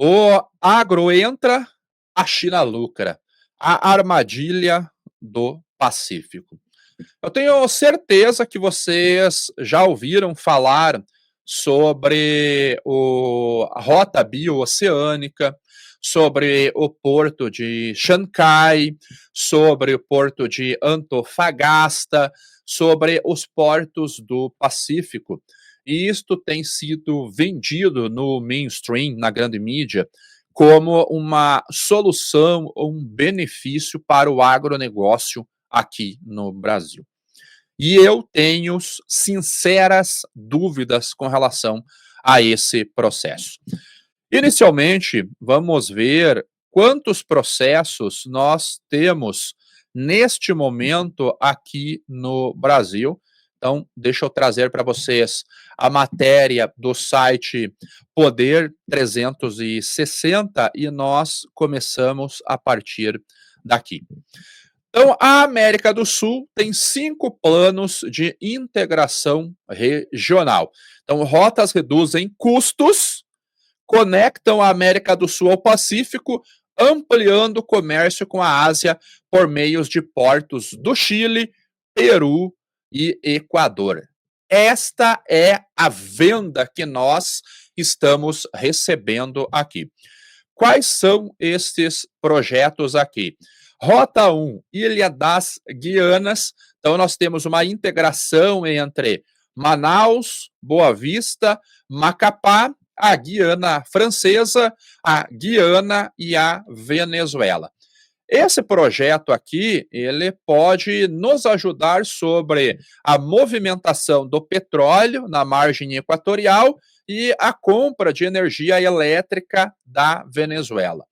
O agro entra, a China lucra. A armadilha do Pacífico. Eu tenho certeza que vocês já ouviram falar sobre a rota biooceânica, sobre o porto de Xangai, sobre o porto de Antofagasta, sobre os portos do Pacífico. E isto tem sido vendido no mainstream, na grande mídia, como uma solução ou um benefício para o agronegócio aqui no Brasil. E eu tenho sinceras dúvidas com relação a esse processo. Inicialmente, vamos ver quantos processos nós temos neste momento aqui no Brasil. Então, deixa eu trazer para vocês a matéria do site Poder 360 e nós começamos a partir daqui. Então, a América do Sul tem 5 planos de integração regional. Então, rotas reduzem custos, conectam a América do Sul ao Pacífico, ampliando o comércio com a Ásia por meios de portos do Chile, Peru e Equador. Esta é a venda que nós estamos recebendo aqui. Quais são esses projetos aqui? Rota 1, Ilha das Guianas. Então, nós temos uma integração entre Manaus, Boa Vista, Macapá, a Guiana Francesa, a Guiana e a Venezuela. Esse projeto aqui, ele pode nos ajudar sobre a movimentação do petróleo na margem equatorial e a compra de energia elétrica da Venezuela.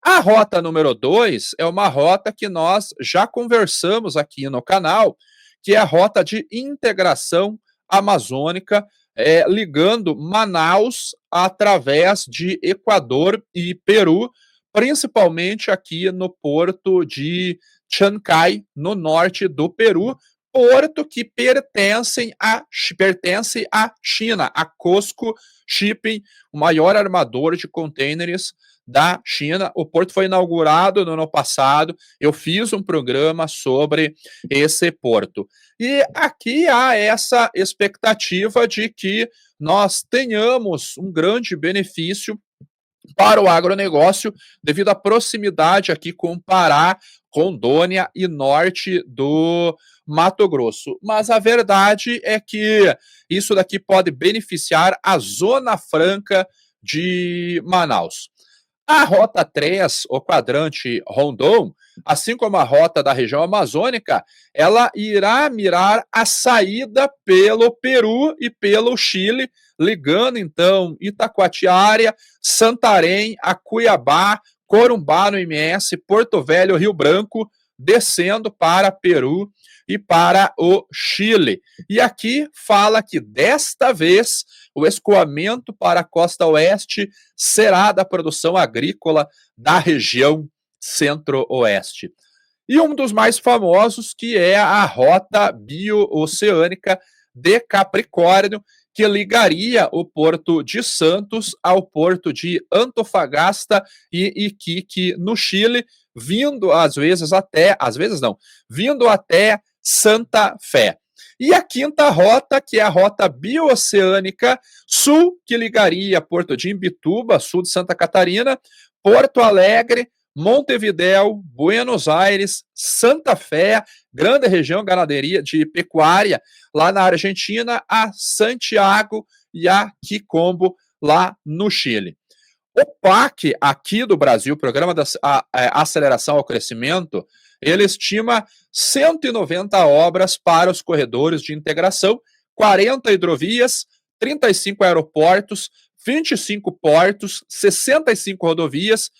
A rota número 2 é uma rota que nós já conversamos aqui no canal, que é a rota de integração amazônica, ligando Manaus através de Equador e Peru, principalmente aqui no porto de Chancay, no norte do Peru, porto que pertence à China, a COSCO Shipping, o maior armador de contêineres da China. O porto foi inaugurado no ano passado, eu fiz um programa sobre esse porto. E aqui há essa expectativa de que nós tenhamos um grande benefício para o agronegócio, devido à proximidade aqui com Pará, Rondônia e norte do Mato Grosso. Mas a verdade é que isso daqui pode beneficiar a Zona Franca de Manaus. A Rota 3, o quadrante Rondon, assim como a rota da região amazônica, ela irá mirar a saída pelo Peru e pelo Chile, ligando então Itacoatiara, Santarém, a Cuiabá, Corumbá no MS, Porto Velho, Rio Branco, descendo para Peru e para o Chile. E aqui fala que desta vez o escoamento para a costa oeste será da produção agrícola da região centro-oeste. E um dos mais famosos, que é a rota biooceânica de Capricórnio, que ligaria o Porto de Santos ao Porto de Antofagasta e Iquique, no Chile, vindo vindo até Santa Fé. E a quinta rota, que é a rota biooceânica sul, que ligaria Porto de Imbituba, sul de Santa Catarina, Porto Alegre, Montevidéu, Buenos Aires, Santa Fé, grande região ganaderia de pecuária, lá na Argentina, a Santiago e a Quicombo, lá no Chile. O PAC aqui do Brasil, Programa de Aceleração ao Crescimento, ele estima 190 obras para os corredores de integração, 40 hidrovias, 35 aeroportos, 25 portos, 65 rodovias,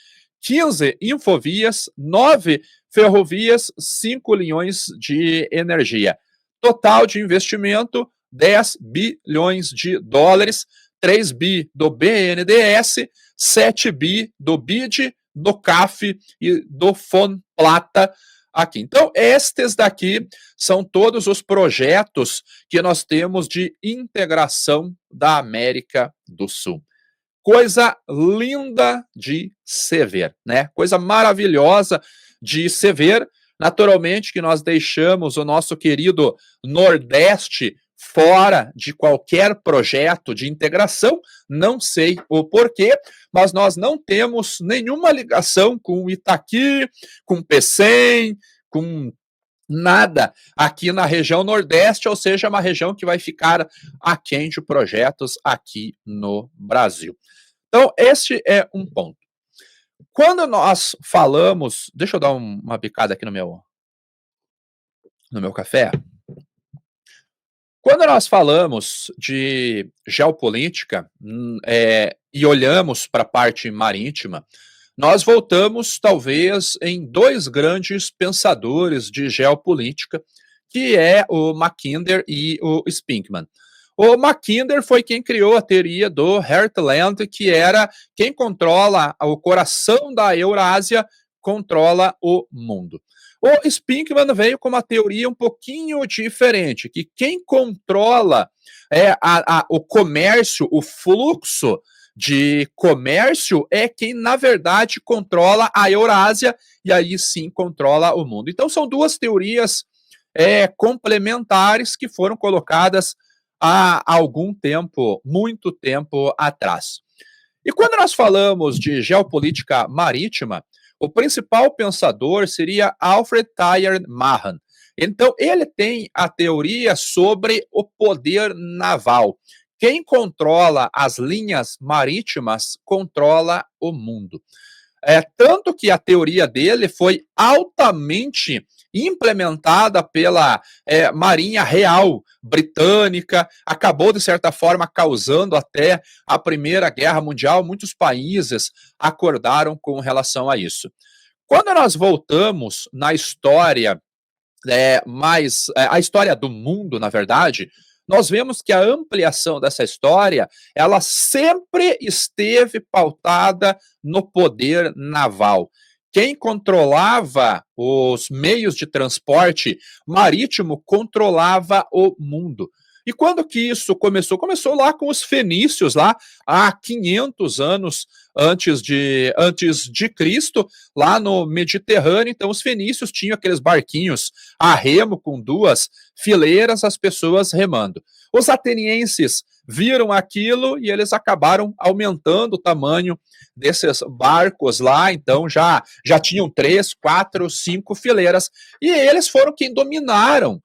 15 infovias, 9 ferrovias, 5 linhões de energia. Total de investimento, 10 bilhões de dólares, 3 bi do BNDES, 7 bi do BID, do CAF e do FONPLATA aqui. Então, estes daqui são todos os projetos que nós temos de integração da América do Sul. coisa linda de se ver, né? Coisa maravilhosa de se ver. Naturalmente que nós deixamos o nosso querido Nordeste fora de qualquer projeto de integração, não sei o porquê, mas nós não temos nenhuma ligação com Itaqui, com Pecém, com nada aqui na região Nordeste, ou seja, uma região que vai ficar aquém de projetos aqui no Brasil. Então, este é um ponto. Quando nós falamos, deixa eu dar uma picada aqui no meu café. Quando nós falamos de geopolítica e olhamos para a parte marítima, nós voltamos talvez em dois grandes pensadores de geopolítica, que é o Mackinder e o Spinkman. O Mackinder foi quem criou a teoria do Heartland, que era quem controla o coração da Eurásia, controla o mundo. O Spinkman veio com uma teoria um pouquinho diferente, que quem controla o comércio, o fluxo de comércio é quem, na verdade, controla a Eurásia e aí sim controla o mundo. Então, são duas teorias complementares que foram colocadas há algum tempo, muito tempo atrás. E quando nós falamos de geopolítica marítima, o principal pensador seria Alfred Thayer Mahan. Então, ele tem a teoria sobre o poder naval. Quem controla as linhas marítimas controla o mundo. Tanto que a teoria dele foi altamente implementada pela Marinha Real Britânica, acabou, de certa forma, causando até a Primeira Guerra Mundial. Muitos países acordaram com relação a isso. Quando nós voltamos na história, a história do mundo, na verdade, nós vemos que a ampliação dessa história, ela sempre esteve pautada no poder naval. Quem controlava os meios de transporte marítimo controlava o mundo. E quando que isso começou? Começou lá com os fenícios, lá há 500 anos antes de Cristo, lá no Mediterrâneo. Então, os fenícios tinham aqueles barquinhos a remo com duas fileiras, as pessoas remando. Os atenienses viram aquilo e eles acabaram aumentando o tamanho desses barcos lá, então já tinham 3, 4, 5 fileiras, e eles foram quem dominaram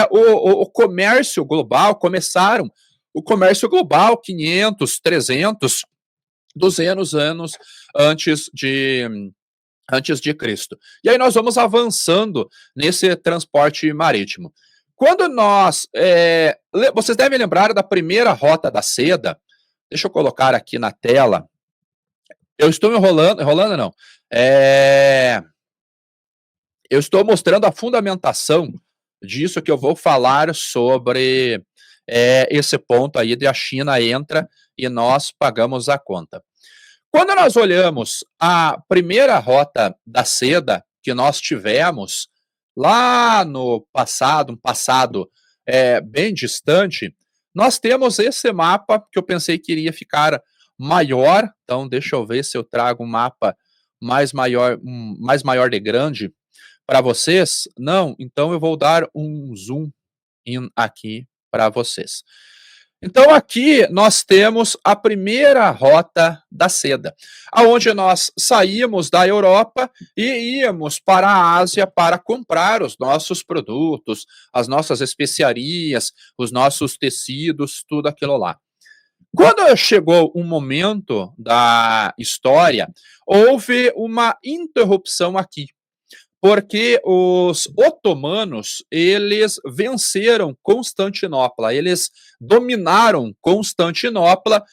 o comércio global. Começaram o comércio global 500, 300, 200 anos antes de Cristo. E aí nós vamos avançando nesse transporte marítimo. Quando nós... vocês devem lembrar da primeira rota da seda. Deixa eu colocar aqui na tela. Eu estou enrolando não. Eu estou mostrando a fundamentação disso que eu vou falar sobre esse ponto aí de a China entra e nós pagamos a conta. Quando nós olhamos a primeira rota da seda que nós tivemos lá no passado, um passado bem distante, nós temos esse mapa que eu pensei que iria ficar maior. Então, deixa eu ver se eu trago um mapa mais maior de grande para vocês. Não, então eu vou dar um zoom in aqui para vocês. Então, aqui nós temos a primeira rota da seda, aonde nós saímos da Europa e íamos para a Ásia para comprar os nossos produtos, as nossas especiarias, os nossos tecidos, tudo aquilo lá. Quando chegou um momento da história, houve uma interrupção aqui, porque os otomanos, eles venceram Constantinopla, eles dominaram Constantinopla,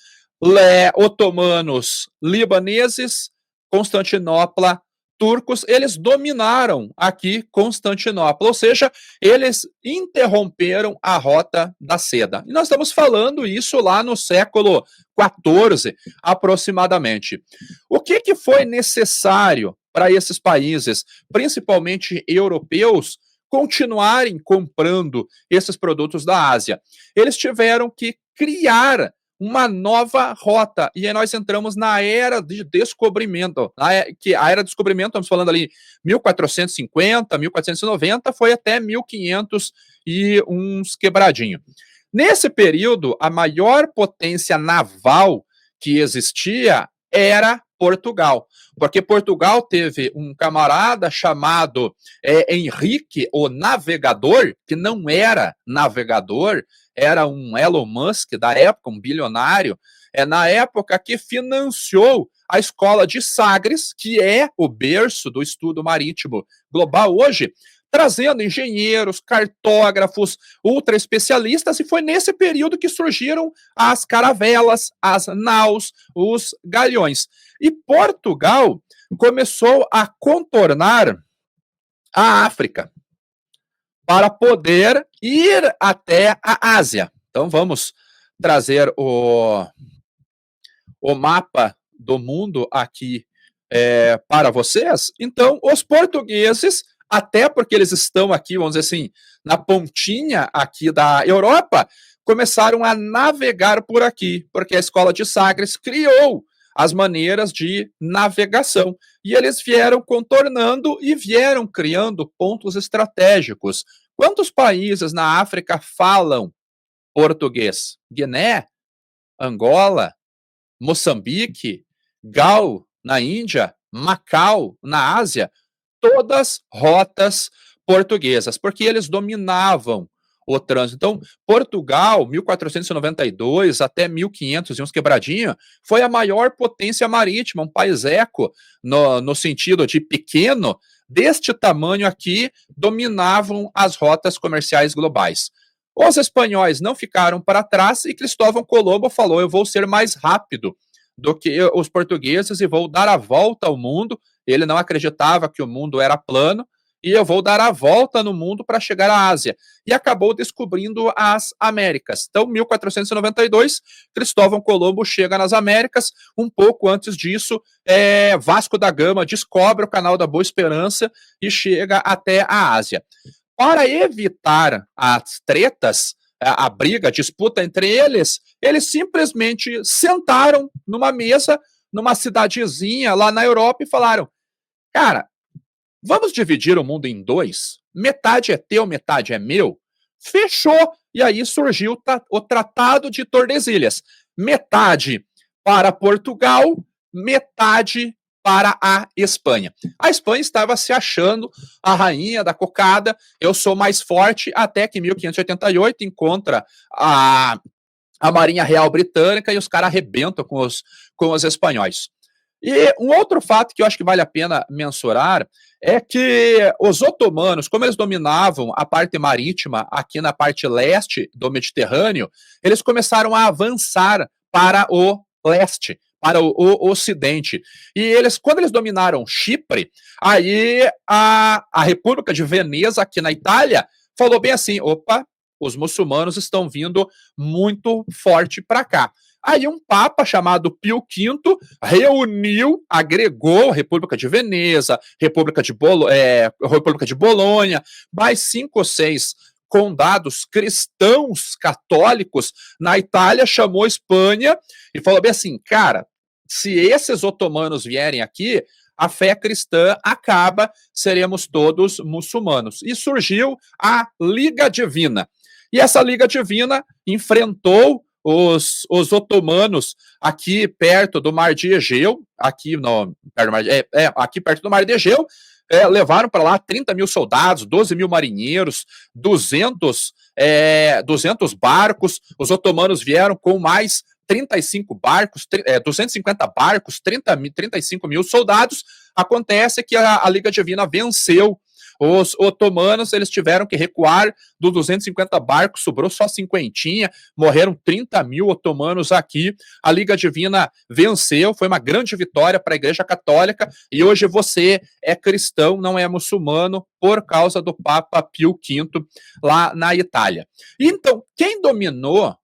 otomanos libaneses, Constantinopla, turcos, eles dominaram aqui Constantinopla, ou seja, eles interromperam a rota da seda. E nós estamos falando isso lá no século XIV, aproximadamente. O que foi necessário para esses países, principalmente europeus, continuarem comprando esses produtos da Ásia? Eles tiveram que criar uma nova rota. E aí nós entramos na era de descobrimento. Que a era de descobrimento, estamos falando ali 1450, 1490, foi até 1500 e uns quebradinho. Nesse período, a maior potência naval que existia era Portugal, porque Portugal teve um camarada chamado Henrique, o Navegador, que não era navegador, era um Elon Musk da época, um bilionário, na época que financiou a escola de Sagres, que é o berço do estudo marítimo global hoje, trazendo engenheiros, cartógrafos, ultra especialistas, e foi nesse período que surgiram as caravelas, as naus, os galeões. E Portugal começou a contornar a África para poder ir até a Ásia. Então vamos trazer o mapa do mundo aqui para vocês. Então, os portugueses, até porque eles estão aqui, vamos dizer assim, na pontinha aqui da Europa, começaram a navegar por aqui, porque a escola de Sagres criou as maneiras de navegação. E eles vieram contornando e vieram criando pontos estratégicos. Quantos países na África falam português? Guiné, Angola, Moçambique, Gal, na Índia, Macau, na Ásia, todas rotas portuguesas, porque eles dominavam o trânsito. Então, Portugal, 1492 até 1500 e uns quebradinho, foi a maior potência marítima, um país eco, no sentido de pequeno, deste tamanho aqui, dominavam as rotas comerciais globais. Os espanhóis não ficaram para trás e Cristóvão Colombo falou: eu vou ser mais rápido do que os portugueses e vou dar a volta ao mundo. Ele não acreditava que o mundo era plano, e eu vou dar a volta no mundo para chegar à Ásia. E acabou descobrindo as Américas. Então, 1492, Cristóvão Colombo chega nas Américas. Um pouco antes disso, Vasco da Gama descobre o Canal da Boa Esperança e chega até a Ásia. Para evitar as tretas, a briga, a disputa entre eles simplesmente sentaram numa mesa, numa cidadezinha lá na Europa e falaram: cara, vamos dividir o mundo em dois? Metade é teu, metade é meu? Fechou! E aí surgiu o Tratado de Tordesilhas. Metade para Portugal, metade para a Espanha. A Espanha estava se achando a rainha da cocada, eu sou mais forte, até que em 1588 encontra a Marinha Real Britânica e os caras arrebentam com os espanhóis. E um outro fato que eu acho que vale a pena mensurar é que os otomanos, como eles dominavam a parte marítima aqui na parte leste do Mediterrâneo, eles começaram a avançar para o leste, para o ocidente. E eles, quando eles dominaram Chipre, aí a República de Veneza, aqui na Itália, falou bem assim: opa, os muçulmanos estão vindo muito forte para cá. Aí um papa chamado Pio V reuniu, agregou a República de Veneza, República de Bolonha, mais 5 ou 6 condados cristãos católicos na Itália, chamou Espanha e falou bem assim: cara, se esses otomanos vierem aqui, a fé cristã acaba, seremos todos muçulmanos. E surgiu a Liga Divina. E essa Liga Divina enfrentou os otomanos aqui perto do Mar de Egeu, aqui perto do Mar de Egeu, levaram para lá 30 mil soldados, 12 mil marinheiros, 200 barcos. Os otomanos vieram com mais 35 barcos, 250 barcos, 35 mil soldados. Acontece que a Liga Divina venceu. Os otomanos, eles tiveram que recuar dos 250 barcos, sobrou só 50, morreram 30 mil otomanos aqui. A Liga Divina venceu, foi uma grande vitória para a Igreja Católica, e hoje você é cristão, não é muçulmano, por causa do Papa Pio V lá na Itália. Então, quem dominou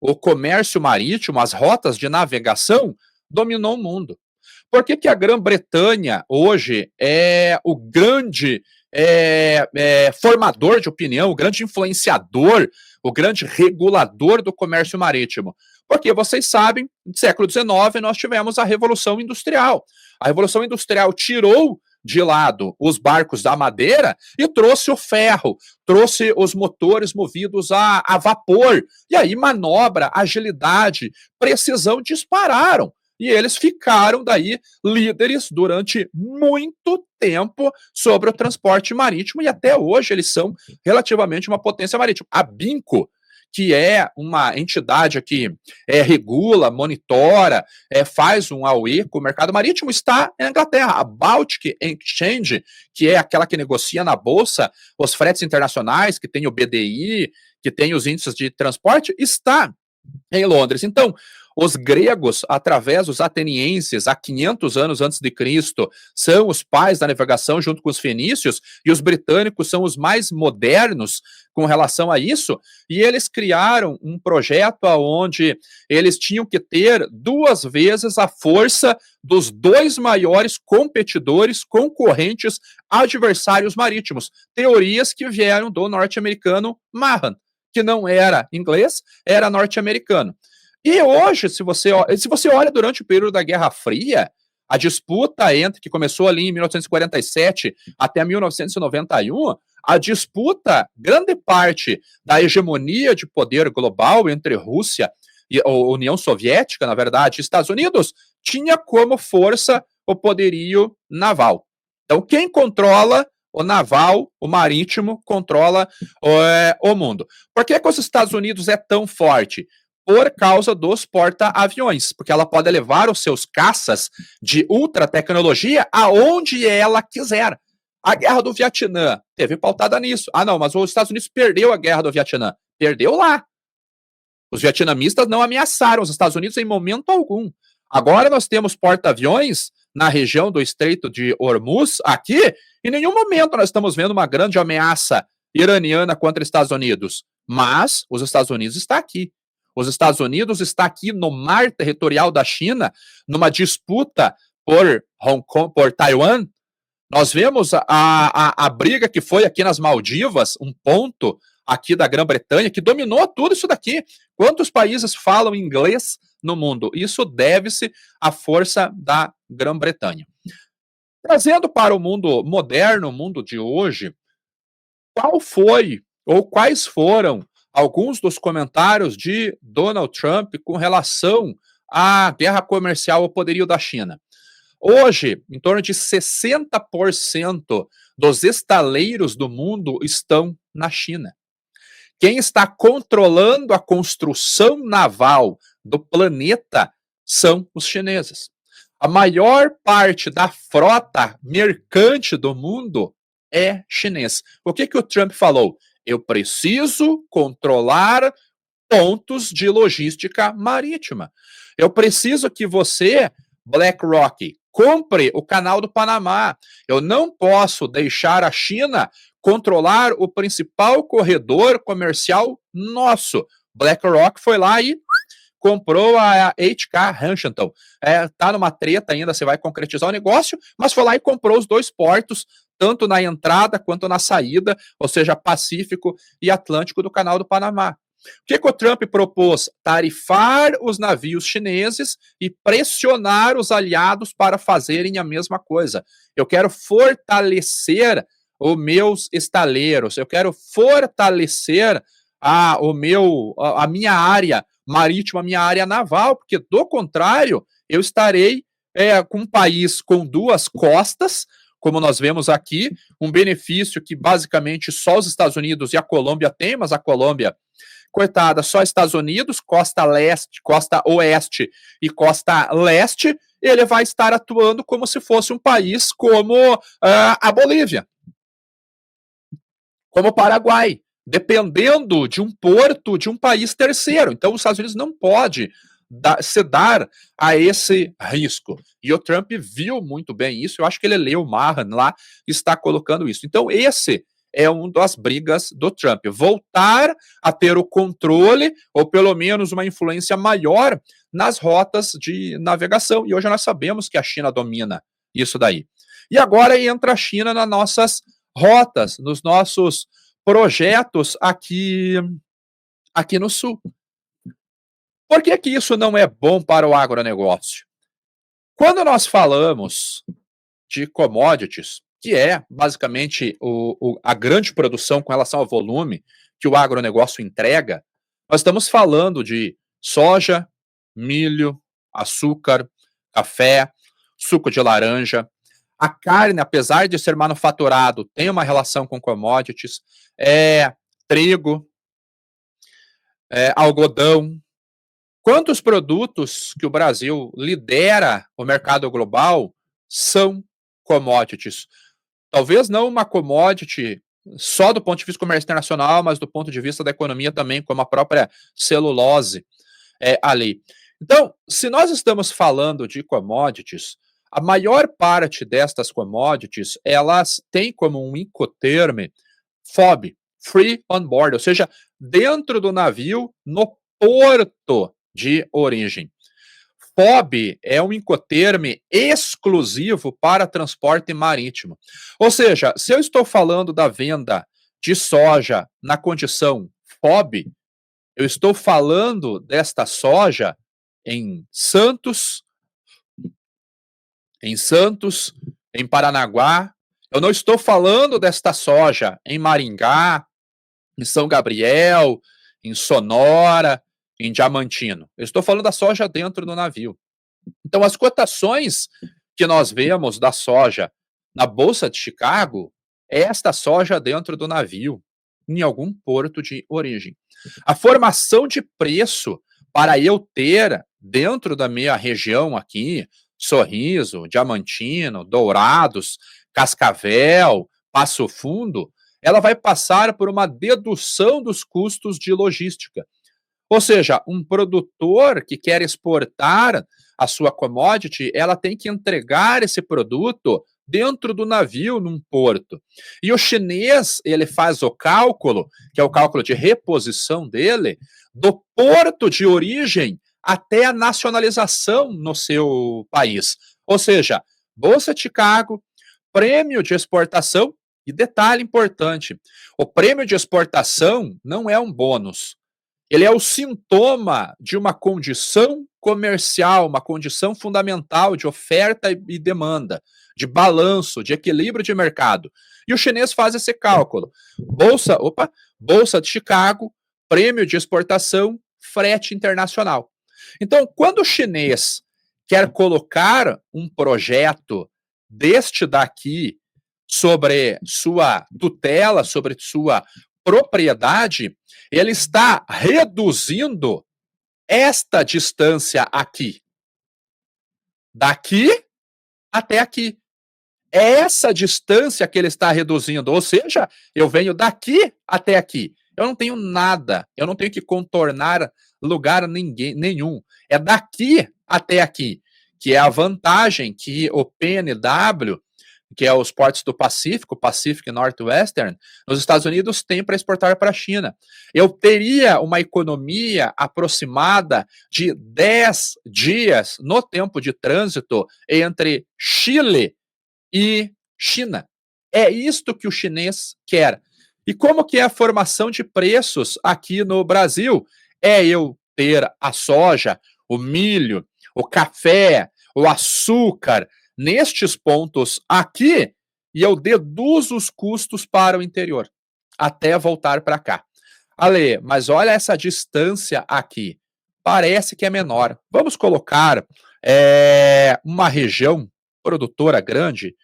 o comércio marítimo, as rotas de navegação, dominou o mundo. Por que a Grã-Bretanha hoje é o grande formador de opinião, o grande influenciador, o grande regulador do comércio marítimo? Porque vocês sabem, no século XIX nós tivemos a Revolução Industrial. A Revolução Industrial tirou de lado os barcos da madeira e trouxe o ferro, trouxe os motores movidos a vapor. E aí manobra, agilidade, precisão dispararam. E eles ficaram daí líderes durante muito tempo sobre o transporte marítimo e até hoje eles são relativamente uma potência marítima. A Binco, que é uma entidade que regula, monitora, faz um AUE com o mercado marítimo, está na Inglaterra. A Baltic Exchange, que é aquela que negocia na bolsa os fretes internacionais, que tem o BDI, que tem os índices de transporte, está em Londres. Então, os gregos, através dos atenienses, há 500 anos antes de Cristo, são os pais da navegação junto com os fenícios, e os britânicos são os mais modernos com relação a isso, e eles criaram um projeto onde eles tinham que ter 2 vezes a força dos 2 maiores competidores, concorrentes, adversários marítimos. Teorias que vieram do norte-americano Mahan, que não era inglês, era norte-americano. E hoje, se você olha durante o período da Guerra Fria, a disputa que começou ali em 1947 até 1991, a disputa, grande parte da hegemonia de poder global entre Rússia e a União Soviética, na verdade, e Estados Unidos, tinha como força o poderio naval. Então, quem controla o naval, o marítimo, controla o mundo. Por que os Estados Unidos é tão forte? Por causa dos porta-aviões, porque ela pode levar os seus caças de ultra tecnologia aonde ela quiser. A guerra do Vietnã teve pautada nisso. Ah, não, mas os Estados Unidos perdeu a guerra do Vietnã. Perdeu lá. Os vietnamistas não ameaçaram os Estados Unidos em momento algum. Agora nós temos porta-aviões na região do Estreito de Hormuz, aqui, em nenhum momento nós estamos vendo uma grande ameaça iraniana contra os Estados Unidos. Mas os Estados Unidos está aqui. Os Estados Unidos está aqui no mar territorial da China, numa disputa por Hong Kong, por Taiwan. Nós vemos a briga que foi aqui nas Maldivas, um ponto aqui da Grã-Bretanha, que dominou tudo isso daqui. Quantos países falam inglês no mundo? Isso deve-se à força da Grã-Bretanha. Trazendo para o mundo moderno, o mundo de hoje, qual foi ou quais foram alguns dos comentários de Donald Trump com relação à guerra comercial ao poderio da China? Hoje, em torno de 60% dos estaleiros do mundo estão na China. Quem está controlando a construção naval do planeta são os chineses. A maior parte da frota mercante do mundo é chinês. O que o Trump falou? Eu preciso controlar pontos de logística marítima. Eu preciso que você, BlackRock, compre o canal do Panamá. Eu não posso deixar a China controlar o principal corredor comercial nosso. BlackRock foi lá e comprou a HK Huntington. Tá numa treta ainda, você vai concretizar o negócio, mas foi lá e comprou os 2 portos, tanto na entrada quanto na saída, ou seja, Pacífico e Atlântico do Canal do Panamá. O que o Trump propôs? Tarifar os navios chineses e pressionar os aliados para fazerem a mesma coisa. Eu quero fortalecer os meus estaleiros, eu quero fortalecer a minha área marítima, a minha área naval, porque do contrário, eu estarei com um país com 2 costas, como nós vemos aqui, um benefício que basicamente só os Estados Unidos e a Colômbia têm, mas a Colômbia, coitada, só Estados Unidos, costa leste, costa oeste e costa leste, ele vai estar atuando como se fosse um país como a Bolívia, como o Paraguai, dependendo de um porto de um país terceiro. Então, os Estados Unidos não pode se dar a esse risco. E o Trump viu muito bem isso, eu acho que ele leu o Mahan lá e está colocando isso. Então, esse é uma das brigas do Trump, voltar a ter o controle, ou pelo menos uma influência maior nas rotas de navegação. E hoje nós sabemos que a China domina isso daí. E agora entra a China nas nossas rotas, nos nossos projetos aqui no sul. Por que que isso não é bom para o agronegócio? Quando nós falamos de commodities, que é basicamente a grande produção com relação ao volume que o agronegócio entrega, nós estamos falando de soja, milho, açúcar, café, suco de laranja. A carne, apesar de ser manufaturado, tem uma relação com commodities, trigo, algodão. Quantos produtos que o Brasil lidera o mercado global são commodities? Talvez não uma commodity só do ponto de vista comercial internacional, mas do ponto de vista da economia também, como a própria celulose ali. Então, se nós estamos falando de commodities, a maior parte destas commodities, elas têm como um incoterme FOB, Free on Board, ou seja, dentro do navio, no porto de origem. FOB é um incoterme exclusivo para transporte marítimo. Ou seja, se eu estou falando da venda de soja na condição FOB, eu estou falando desta soja em Santos, em Paranaguá. Eu não estou falando desta soja em Maringá, em São Gabriel, em Sonora, em Diamantino. Eu estou falando da soja dentro do navio. Então, as cotações que nós vemos da soja na Bolsa de Chicago é esta soja dentro do navio, em algum porto de origem. A formação de preço para eu ter dentro da minha região aqui, Sorriso, Diamantino, Dourados, Cascavel, Passo Fundo, ela vai passar por uma dedução dos custos de logística. Ou seja, um produtor que quer exportar a sua commodity, ela tem que entregar esse produto dentro do navio, num porto. E o chinês, ele faz o cálculo, que é o cálculo de reposição dele, do porto de origem até a nacionalização no seu país. Ou seja, Bolsa de Chicago, prêmio de exportação, e detalhe importante, o prêmio de exportação não é um bônus, ele é o sintoma de uma condição comercial, uma condição fundamental de oferta e demanda, de balanço, de equilíbrio de mercado. E o chinês faz esse cálculo. Bolsa de Chicago, prêmio de exportação, frete internacional. Então, quando o chinês quer colocar um projeto deste daqui sobre sua tutela, sobre sua propriedade, ele está reduzindo esta distância aqui. Daqui até aqui. É essa distância que ele está reduzindo, ou seja, eu venho daqui até aqui. Eu não tenho nada, eu não tenho que contornar lugar nenhum. É daqui até aqui, que é a vantagem que o PNW, que é os portos do Pacífico, Pacific Northwestern, nos Estados Unidos tem para exportar para a China. Eu teria uma economia aproximada de 10 dias no tempo de trânsito entre Chile e China. É isto que o chinês quer. E como que é a formação de preços aqui no Brasil? É eu ter a soja, o milho, o café, o açúcar, nestes pontos aqui, e eu deduzo os custos para o interior, até voltar para cá. Ale, mas olha essa distância aqui, parece que é menor. Vamos colocar uma região produtora grande,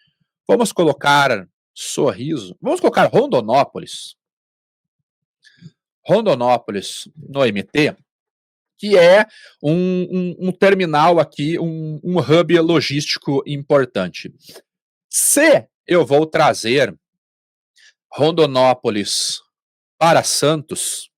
vamos colocar Sorriso, vamos colocar Rondonópolis no MT, que é um terminal aqui, um hub logístico importante. Se eu vou trazer Rondonópolis para Santos,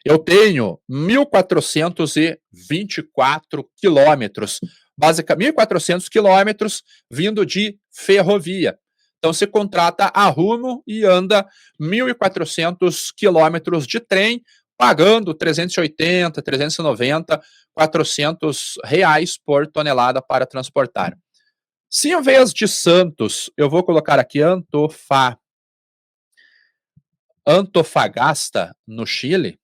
eu tenho 1.424 quilômetros, basicamente 1.400 quilômetros vindo de ferrovia. Então, você contrata a Rumo e anda 1.400 quilômetros de trem pagando 380, 390, 400 reais por tonelada para transportar. Se em vez de Santos, eu vou colocar aqui Antofagasta, no Chile,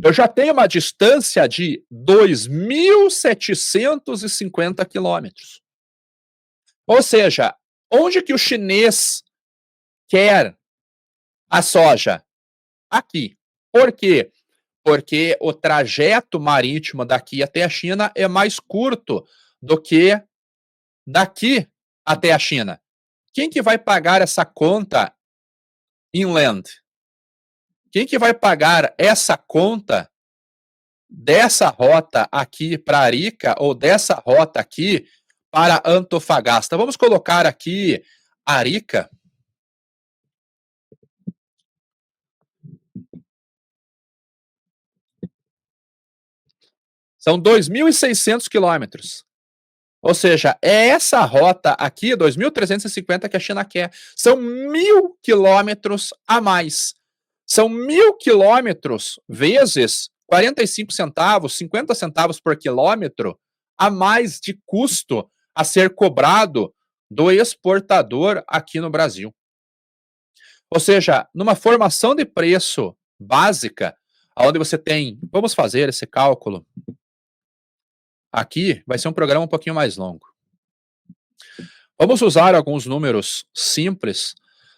eu já tenho uma distância de 2.750 quilômetros. Ou seja, onde que o chinês quer a soja? Aqui. Por quê? Porque o trajeto marítimo daqui até a China é mais curto do que daqui até a China. Quem que vai pagar essa conta inland? Quem que vai pagar essa conta dessa rota aqui para Arica ou dessa rota aqui para Antofagasta? Vamos colocar aqui Arica. São 2.600 quilômetros. Ou seja, é essa rota aqui, 2.350, que a China quer. São 1.000 quilômetros a mais. São 1.000 quilômetros vezes 45 centavos, 50 centavos por quilômetro a mais de custo a ser cobrado do exportador aqui no Brasil. Ou seja, numa formação de preço básica, onde você tem, vamos fazer esse cálculo, aqui vai ser um programa um pouquinho mais longo. Vamos usar alguns números simples,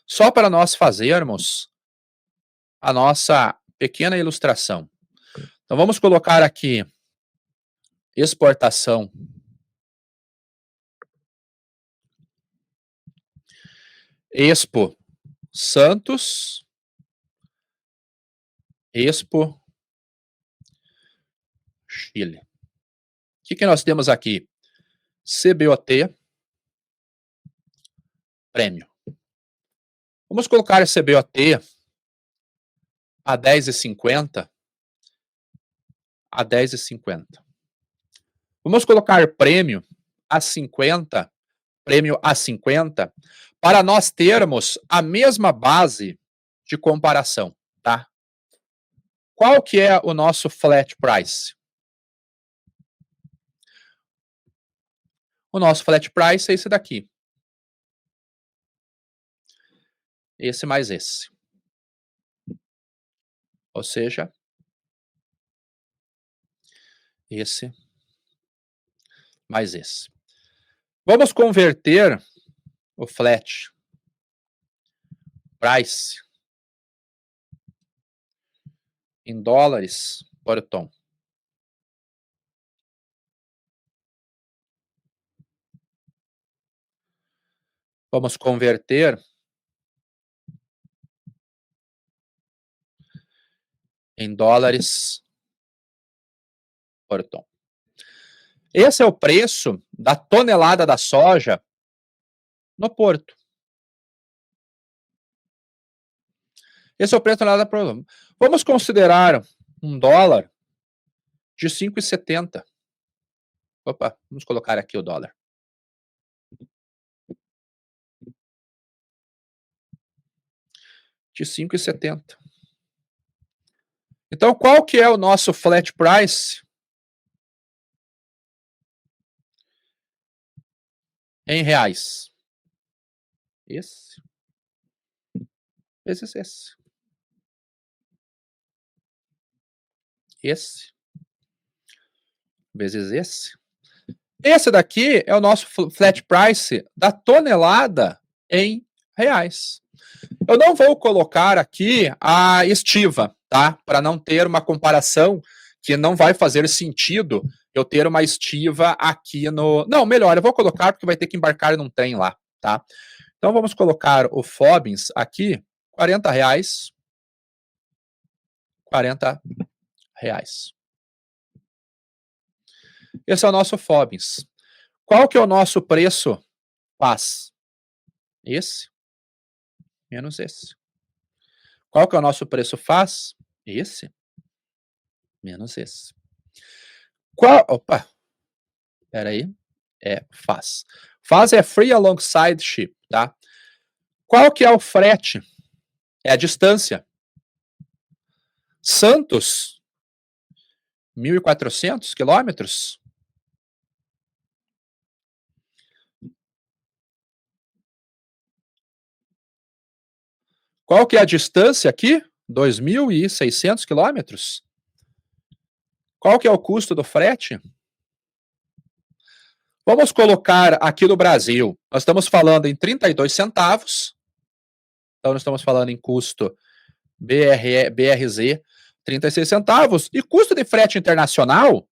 só para nós fazermos a nossa pequena ilustração. Então vamos colocar aqui exportação Expo Santos, Expo Chile. O que nós temos aqui? CBOT, prêmio. Vamos colocar esse CBOT a 10,50. A 10,50. Vamos colocar prêmio a 50, prêmio a 50, para nós termos a mesma base de comparação, tá? Qual que é o nosso flat price? O nosso flat price é esse daqui. Esse mais esse. Ou seja, esse mais esse. Vamos converter o flat price em dólares por tom. Vamos converter em dólares por tom. Esse é o preço da tonelada da soja no porto. Esse é o preço da tonelada por tom. Vamos considerar um dólar de 5,70. Opa, vamos colocar aqui o dólar. De 5,70. Então, qual que é o nosso flat price em reais? Esse vezes esse. Esse vezes esse. Esse daqui é o nosso flat price da tonelada em reais. Eu não vou colocar aqui a estiva, tá? Para não ter uma comparação que não vai fazer sentido eu ter uma estiva aqui no... Não, melhor, eu vou colocar porque vai ter que embarcar e não tem lá, tá? Então vamos colocar o FOBINS aqui, R$40. R$40. Esse é o nosso FOBINS. Qual que é o nosso preço PAS? Esse menos esse. Qual que é o nosso preço FAS? Esse menos esse. Opa, peraí, é FAS. FAS é Free Alongside Ship, tá? Qual que é o frete? É a distância. Santos, 1.400 quilômetros. Qual que é a distância aqui? 2.600 quilômetros. Qual que é o custo do frete? Vamos colocar aqui no Brasil. Nós estamos falando em 32 centavos. Então, nós estamos falando em custo BRZ, 36 centavos. E custo de frete internacional,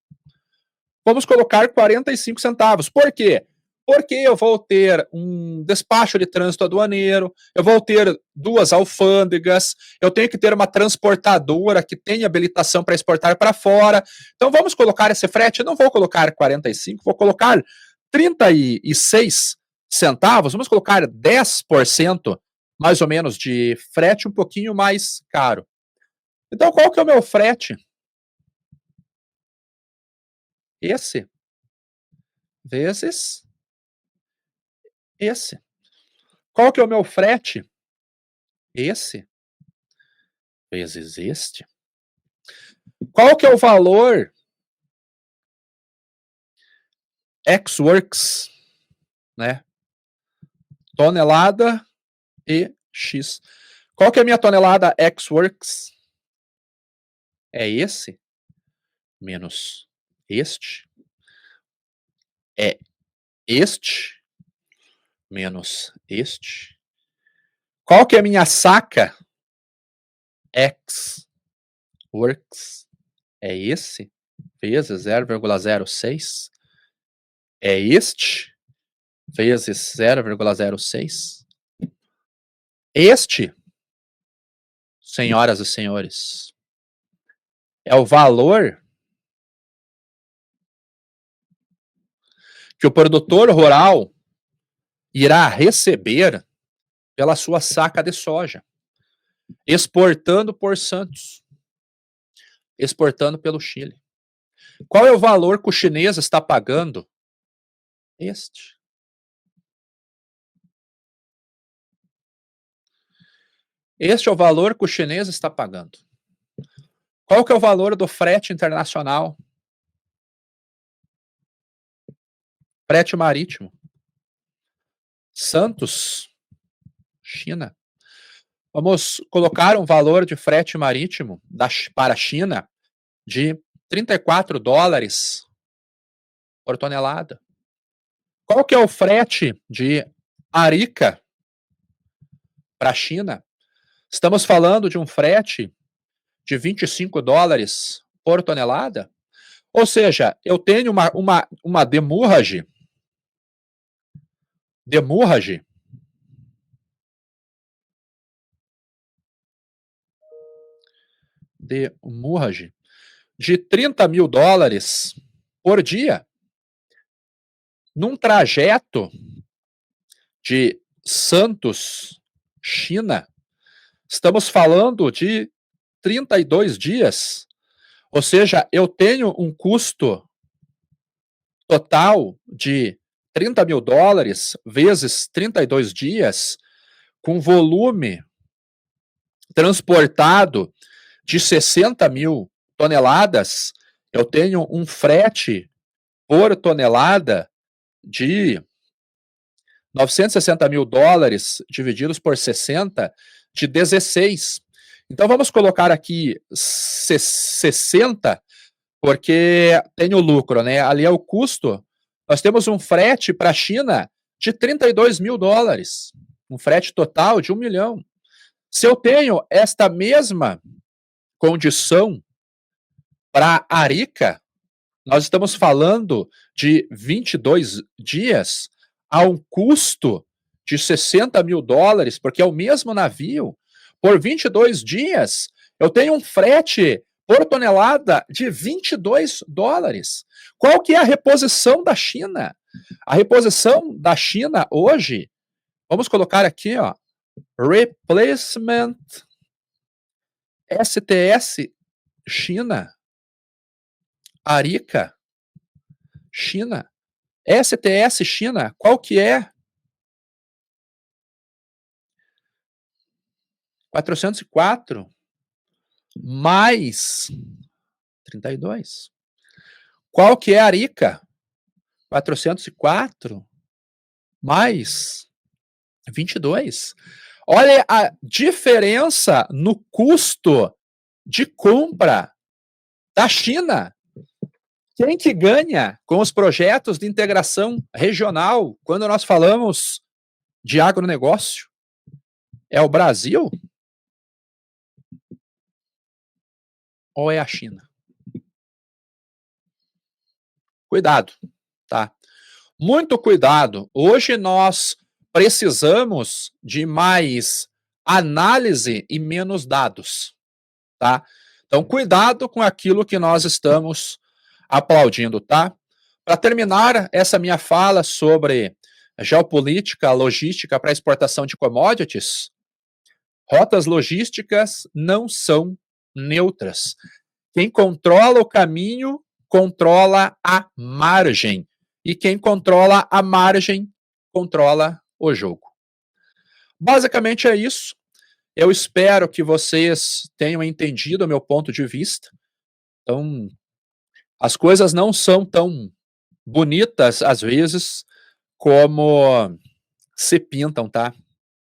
vamos colocar 45 centavos. Por quê? Porque eu vou ter um despacho de trânsito aduaneiro, eu vou ter 2 alfândegas, eu tenho que ter uma transportadora que tenha habilitação para exportar para fora. Então vamos colocar esse frete, eu não vou colocar 45, vou colocar 36 centavos, vamos colocar 10% mais ou menos de frete um pouquinho mais caro. Então qual que é o meu frete? Esse vezes esse. Qual que é o meu frete? Esse vezes este. Qual que é o valor ex-works, né? Tonelada e X. Qual que é a minha tonelada ex-works? É esse menos este. É este menos este. Qual que é a minha saca ex-works? É esse vezes 0,06. É este vezes 0,06. Este, senhoras e senhores, é o valor que o produtor rural irá receber pela sua saca de soja, exportando por Santos, exportando pelo Chile. Qual é o valor que o chinês está pagando? Este. Este é o valor que o chinês está pagando. Qual que é o valor do frete internacional? Frete marítimo. Santos, China. Vamos colocar um valor de frete marítimo para a China de 34 dólares por tonelada. Qual que é o frete de Arica para a China? Estamos falando de um frete de 25 dólares por tonelada? Ou seja, eu tenho uma demurrage de 30 mil dólares por dia num trajeto de Santos, China. Estamos falando de 32 dias. Ou seja, eu tenho um custo total de 30 mil dólares vezes 32 dias, com volume transportado de 60 mil toneladas, eu tenho um frete por tonelada de 960 mil dólares divididos por 60 de 16. Então vamos colocar aqui 60, porque tem o lucro, né? Ali é o custo. Nós temos um frete para a China de 32 mil dólares, um frete total de 1 milhão. Se eu tenho esta mesma condição para Arica, nós estamos falando de 22 dias a um custo de 60 mil dólares, porque é o mesmo navio. Por 22 dias, eu tenho um frete por tonelada de 22 dólares. Qual que é a reposição da China? A reposição da China hoje, vamos colocar aqui, ó, replacement STS China, Arica, China, STS China, qual que é? 404. mais 32. Qual que é a Arica? 404 mais 22. Olha a diferença no custo de compra da China. Quem que ganha com os projetos de integração regional quando nós falamos de agronegócio? É o Brasil ou é a China? Cuidado, tá? Muito cuidado. Hoje nós precisamos de mais análise e menos dados, tá? Então, cuidado com aquilo que nós estamos aplaudindo, tá? Para terminar essa minha fala sobre geopolítica, logística para exportação de commodities, rotas logísticas não são neutras. Quem controla o caminho, controla a margem. E quem controla a margem, controla o jogo. Basicamente é isso. Eu espero que vocês tenham entendido o meu ponto de vista. Então, as coisas não são tão bonitas, às vezes, como se pintam, tá?